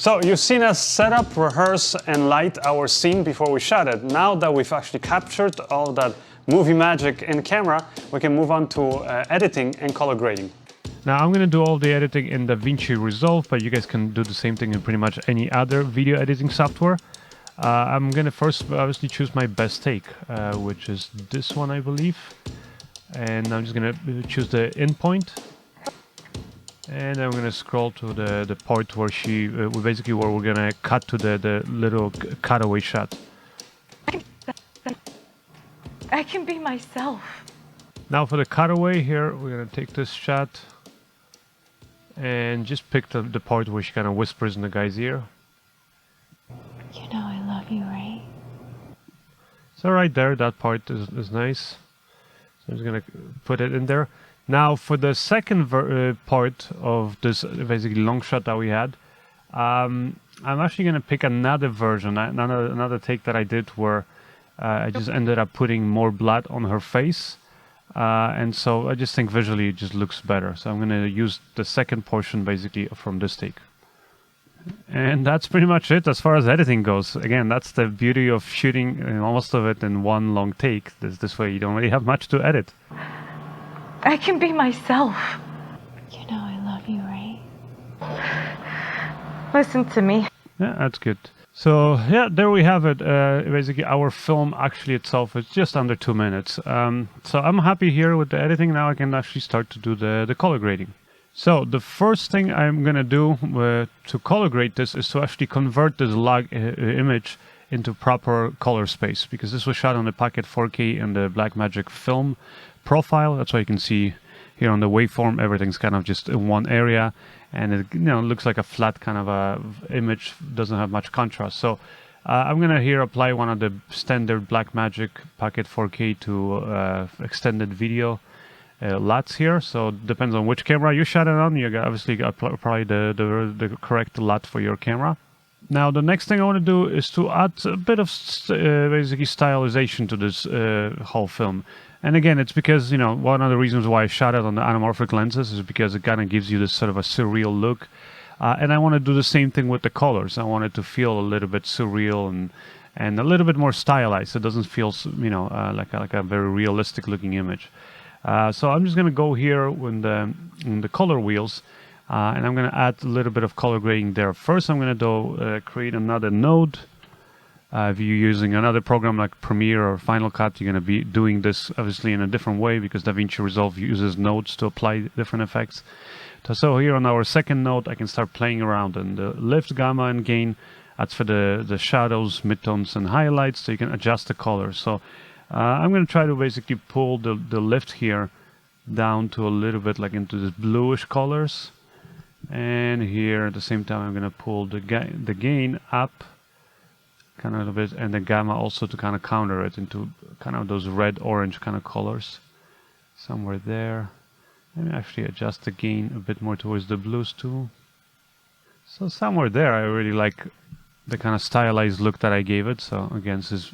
So you've seen us set up, rehearse and light our scene before we shot it. Now that we've actually captured all that movie magic in camera, we can move on to editing and color grading. Now I'm going to do all the editing in DaVinci Resolve, but you guys can do the same thing in pretty much any other video editing software. I'm going to first obviously choose my best take, which is this one, I believe. And I'm just going to choose the in point. And I'm going to scroll to the part where basically where we're going to cut to the little cutaway shot. I can be myself. Now for the cutaway here, we're going to take this shot and just pick the part where she kind of whispers in the guy's ear. You know I love you, right? So right there, that part is nice. So I'm just going to put it in there. Now for the second part of this basically long shot that we had, I'm actually going to pick another version, another take that I did where I just ended up putting more blood on her face. And so I just think visually it just looks better. So I'm going to use the second portion basically from this take. And that's pretty much it as far as editing goes. Again, that's the beauty of shooting most of it in one long take. This way you don't really have much to edit. I can be myself. You know I love you, right? Listen to me. Yeah, that's good. So yeah, there we have it. Basically, our film actually itself is just under 2 minutes. So I'm happy here with the editing. Now I can actually start to do the color grading. So the first thing I'm gonna do to color grade this is to actually convert this log image into proper color space, because this was shot on the Pocket 4K and the Blackmagic film profile. That's why you can see here on the waveform everything's kind of just in one area, and it looks like a flat kind of a image, doesn't have much contrast. So I'm gonna here apply one of the standard Blackmagic Pocket 4K to extended video LUTs here. So depends on which camera you shot it on. You obviously got probably the correct LUT for your camera. Now the next thing I want to do is to add a bit of basically stylization to this whole film. And again, it's because, one of the reasons why I shot it on the anamorphic lenses is because it kind of gives you this sort of a surreal look. And I want to do the same thing with the colors. I want it to feel a little bit surreal and a little bit more stylized. It doesn't feel, like a very realistic looking image. So I'm just going to go here in the color wheels. And I'm going to add a little bit of color grading there. First, I'm going to create another node. If you're using another program like Premiere or Final Cut, you're going to be doing this obviously in a different way, because DaVinci Resolve uses nodes to apply different effects. So here on our second node, I can start playing around in the lift, gamma, and gain. That's for the shadows, midtones, and highlights, so you can adjust the color. So I'm going to try to basically pull the lift here down to a little bit like into this bluish colors. And here at the same time I'm going to pull the gain up kind of a bit, and the gamma also to kind of counter it into kind of those red orange kind of colors somewhere there. Let me actually adjust the gain a bit more towards the blues too. So somewhere there I really like the kind of stylized look that I gave it. So again, this is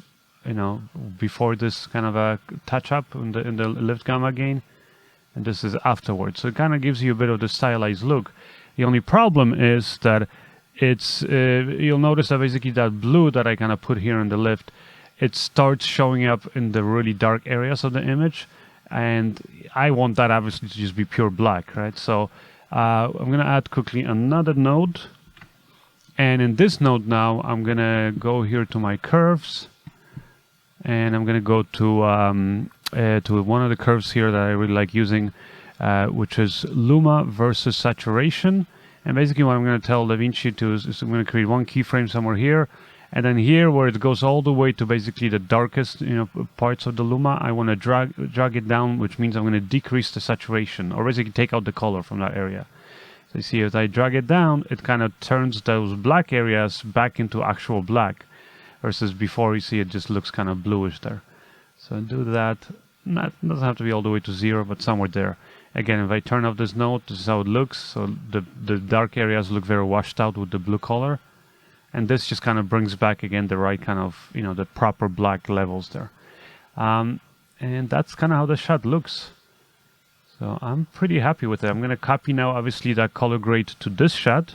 before this kind of a touch up in the lift gamma gain, and this is afterwards. So it kind of gives you a bit of the stylized look. The only problem is that it's you'll notice that basically that blue that I kind of put here in the lift, it starts showing up in the really dark areas of the image, and I want that obviously to just be pure black, right? So I'm gonna add quickly another node, and in this node now I'm gonna go here to my curves, and I'm gonna go to one of the curves here that I really like using, which is Luma versus saturation. And basically what I'm going to tell DaVinci to is I'm going to create one keyframe somewhere here, and then here where it goes all the way to basically the darkest parts of the Luma, I want to drag it down, which means I'm going to decrease the saturation, or basically take out the color from that area. So you see, as I drag it down, it kind of turns those black areas back into actual black, versus before you see it just looks kind of bluish there. So I do that. It doesn't have to be all the way to 0, but somewhere there. Again, if I turn off this node, this is how it looks. So the dark areas look very washed out with the blue color. And this just kind of brings back again the right kind of, the proper black levels there. And that's kind of how the shot looks. So I'm pretty happy with it. I'm going to copy now, obviously, that color grade to this shot.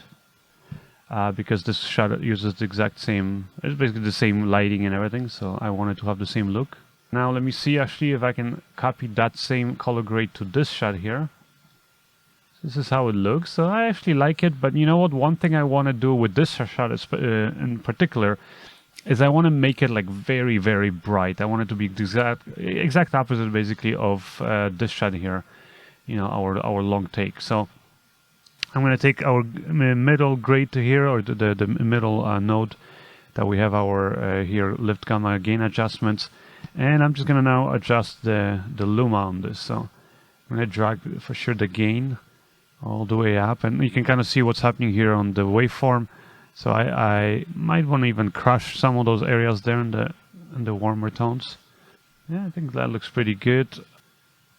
because this shot uses the exact same, it's basically the same lighting and everything, so I wanted to have the same look. Now let me see actually if I can copy that same color grade to this shot here. This is how it looks, so I actually like it, but you know what, one thing I want to do with this shot is, in particular is I want to make it like very, very bright. I want it to be the exact opposite basically of this shot here, you know, our long take. So I'm going to take our middle grade to here, or the middle node that we have our here lift gamma gain adjustments, and I'm just going to now adjust the luma on this. So I'm going to drag for sure the gain all the way up, and you can kind of see what's happening here on the waveform. So I might want to even crush some of those areas there in the warmer tones. Yeah, I think that looks pretty good.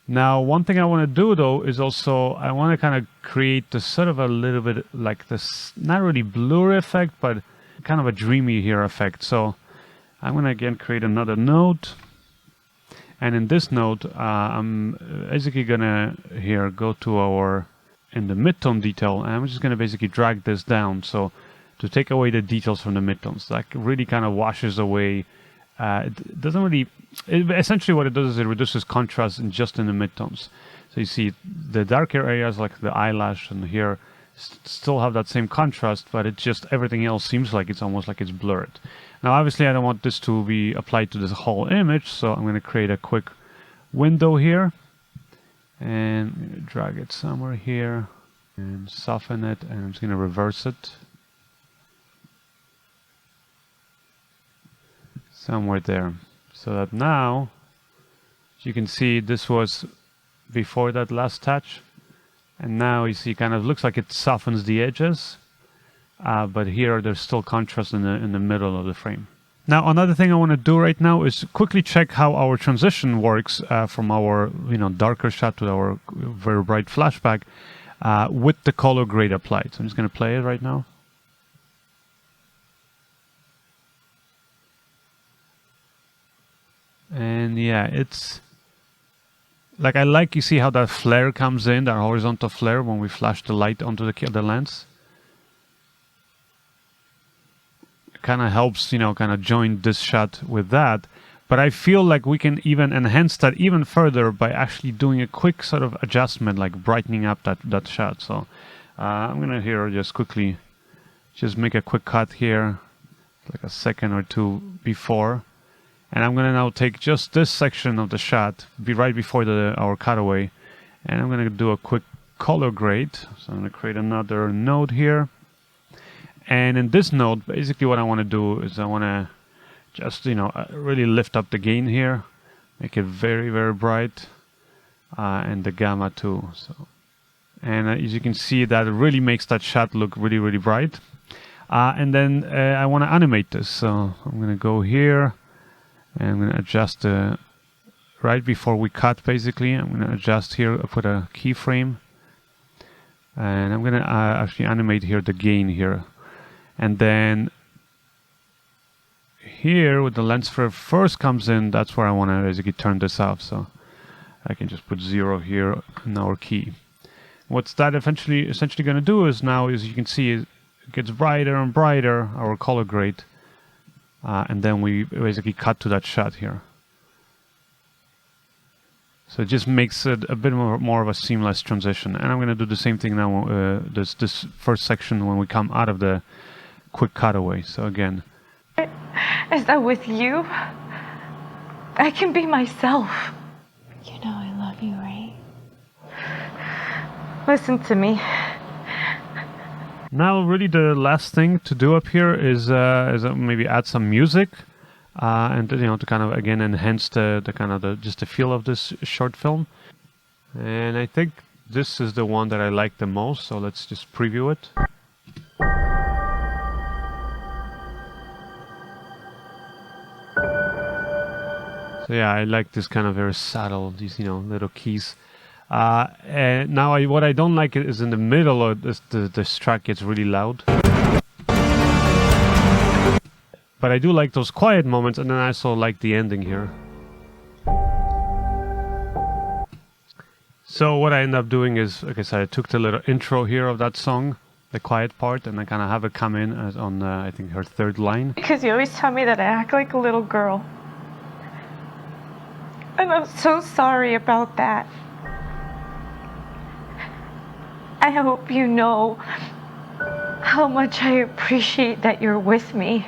Now, one thing I want to do though is also I want to kind of create this sort of a little bit like this, not really blur effect, but kind of a dreamy here effect. So I'm going to again create another node. And in this node, I'm basically going to here go to our, in the midtone detail, and I'm just going to basically drag this down. So to take away the details from the midtones, that really kind of washes away. It doesn't really, essentially what it does is it reduces contrast just in the midtones. So you see the darker areas like the eyelash and here still have that same contrast, but it just, everything else seems like it's almost like it's blurred. Now obviously I don't want this to be applied to this whole image, so I'm going to create a quick window here and drag it somewhere here and soften it, and I'm just going to reverse it somewhere there, so that now you can see this was before that last touch, and now you see kind of looks like it softens the edges, but here there's still contrast in the middle of the frame. Now another thing I want to do right now is quickly check how our transition works from our darker shot to our very bright flashback with the color grade applied. So I'm just going to play it right now. And yeah, it's like, you see how that flare comes in, that horizontal flare when we flash the light onto the lens. It kind of helps, kind of join this shot with that. But I feel like we can even enhance that even further by actually doing a quick sort of adjustment, like brightening up that shot. So I'm gonna here just quickly just make a quick cut here, like a second or two before. And I'm going to now take just this section of the shot, right before our cutaway, and I'm going to do a quick color grade. So I'm going to create another node here. And in this node, basically what I want to do is I want to just, really lift up the gain here, make it very, very bright, and the gamma too. So, and as you can see, that really makes that shot look really, really bright. And then I want to animate this. So I'm going to go here. And I'm going to adjust right before we cut, basically. I'm going to adjust here, put a keyframe. And I'm going to actually animate here the gain here. And then here, with the lens flare first comes in, that's where I want to basically turn this off. So I can just put 0 here in our key. What's that essentially going to do is now, as you can see, it gets brighter and brighter, our color grade. And then we basically cut to that shot here. So it just makes it a bit more of a seamless transition. And I'm going to do the same thing now, this first section when we come out of the quick cutaway. So again. Is that with you? I can be myself. You know I love you, right? Listen to me. Now, really, the last thing to do up here is maybe add some music, and to kind of again enhance just the feel of this short film. And I think this is the one that I like the most. So let's just preview it. So yeah, I like this kind of very subtle, these little keys. And now what I don't like is in the middle of this track gets really loud. But I do like those quiet moments, and then I also like the ending here. So what I end up doing is, like I said, I took the little intro here of that song, the quiet part, and I kind of have it come in as on, I think, her third line. Because you always tell me that I act like a little girl. And I'm so sorry about that. I hope you know how much I appreciate that you're with me.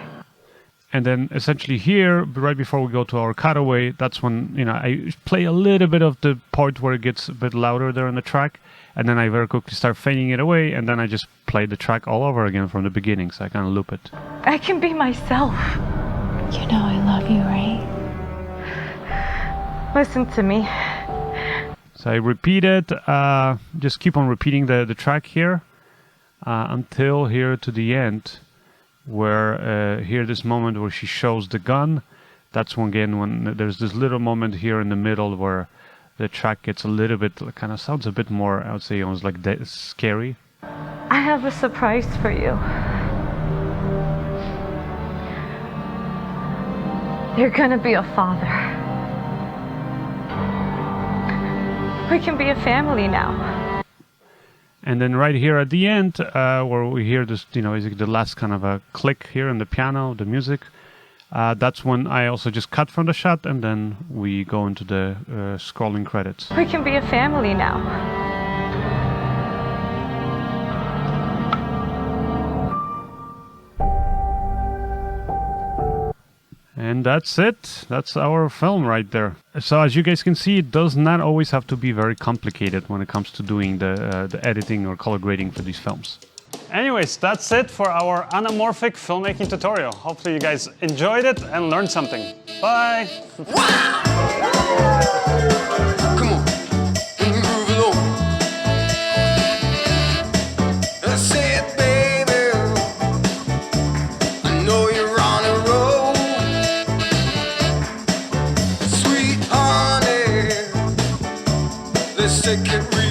And then essentially here, right before we go to our cutaway, that's when, you know, I play a little bit of the part where it gets a bit louder there on the track, and then I very quickly start fading it away, and then I just play the track all over again from the beginning, so I kind of loop it. I can be myself. You know I love you, right? Listen to me. So I repeat it, just keep on repeating the track here until here to the end, where here this moment where she shows the gun. That's when, again, when there's this little moment here in the middle where the track gets a little bit, kind of sounds a bit more, I would say, almost like scary. I have a surprise for you. You're gonna be a father. We can be a family now. And then right here at the end, where we hear this, you know, is the last kind of a click here in the piano, the music. That's when I also just cut from the shot, and then we go into the scrolling credits. We can be a family now. And that's it. That's our film right there. So as you guys can see, it does not always have to be very complicated when it comes to doing the editing or color grading for these films. Anyways, that's it for our anamorphic filmmaking tutorial. Hopefully you guys enjoyed it and learned something. Bye! Wow! Come on, groove along. That's it, baby. I know you're on a roll. Sweet honey, let's take it real.